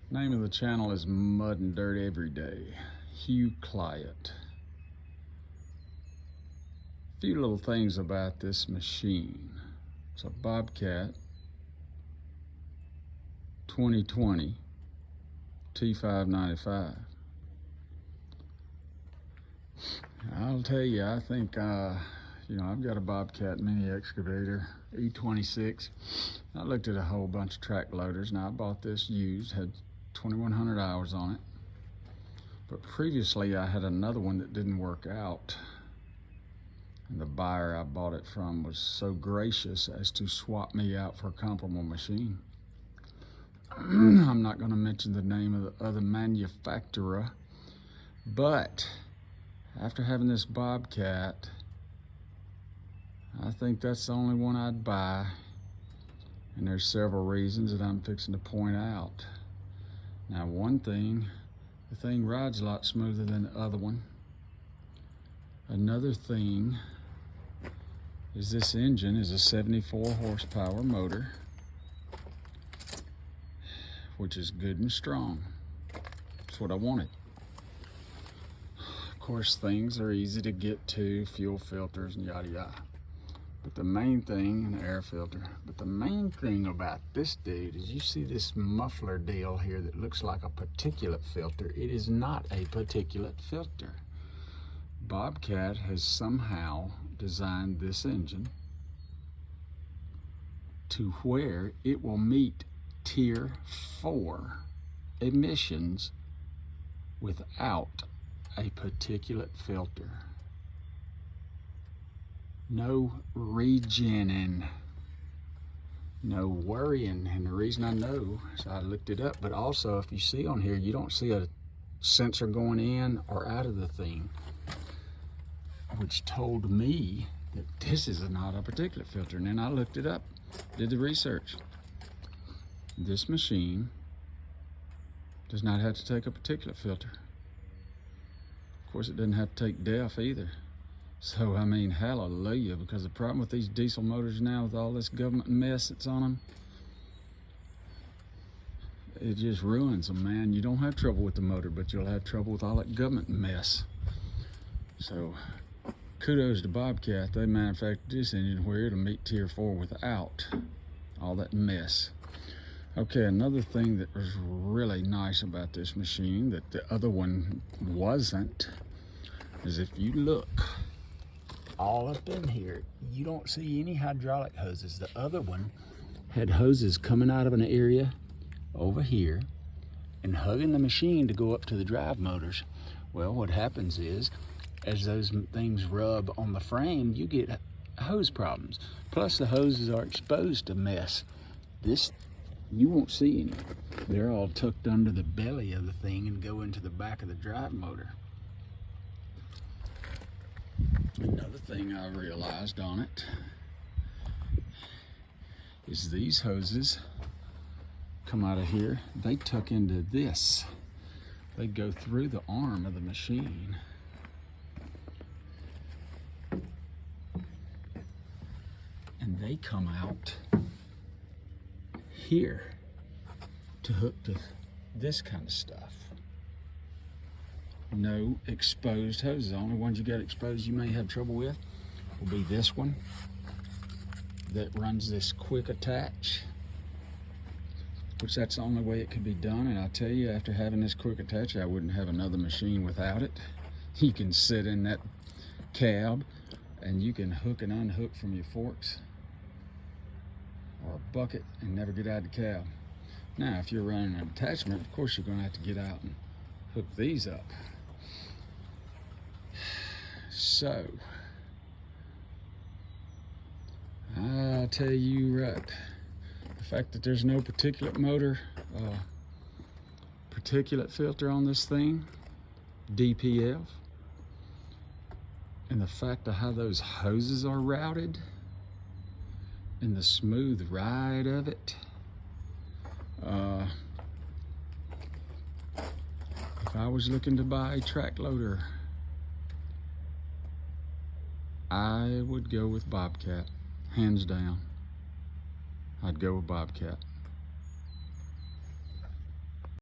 Name of the channel is Mud and Dirt Every Day. Hugh Client. A few little things about this machine. It's a Bobcat 2020 T595. I'll tell you, I think, I've got a Bobcat mini excavator, E26. I looked at a whole bunch of track loaders. Now I bought this used, had 2,100 hours on it. But previously I had another one that didn't work out. And the buyer I bought it from was so gracious as to swap me out for a comparable machine. I'm not going to mention the name of the other manufacturer, but after having this Bobcat, I think that's the only one I'd buy, and there's several reasons that I'm fixing to point out. Now, one thing, the thing rides a lot smoother than the other one. Another thing is this engine is a 74 horsepower motor, which is good and strong. That's what I wanted. Of course, things are easy to get to, fuel filters and yada yada. But the main thing, an air filter, but the main thing about this dude is you see this muffler deal here that looks like a particulate filter. It is not a particulate filter. Bobcat has somehow designed this engine to where it will meet Tier 4 emissions without a particulate filter. No regening, no worrying. And the reason I know is I looked it up, but also if you see on here, you don't see a sensor going in or out of the thing, which told me that this is not a particulate filter. And then I looked it up, did the research. This machine does not have to take a particulate filter. Of course, it doesn't have to take DEF either. So, I mean, hallelujah, because the problem with these diesel motors now with all this government mess that's on them, it just ruins them, man. You don't have trouble with the motor, but you'll have trouble with all that government mess. So, kudos to Bobcat. They manufactured this engine where it'll meet Tier 4 without all that mess. Okay, another thing that was really nice about this machine that the other one wasn't is if you look all up in here, you don't see any hydraulic hoses. The other one had hoses coming out of an area over here and hugging the machine to go up to the drive motors. Well, what happens is, as those things rub on the frame, you get hose problems. Plus, the hoses are exposed to mess. This, you won't see any. They're all tucked under the belly of the thing and go into the back of the drive motor. Another thing I realized on it is these hoses come out of here. They tuck into this. They go through the arm of the machine. And they come out here to hook to this kind of stuff. No exposed hoses. The only ones you got exposed you may have trouble with will be this one that runs this quick attach, which that's the only way it could be done. And I tell you, after having this quick attach, I wouldn't have another machine without it. You can sit in that cab and you can hook and unhook from your forks or a bucket and never get out of the cab. Now, if you're running an attachment, of course you're going to have to get out and hook these up. So, I'll tell you right, the fact that there's no particulate filter on this thing, DPF, and the fact of how those hoses are routed and the smooth ride of it, if I was looking to buy a track loader, I would go with Bobcat, hands down. I'd go with Bobcat.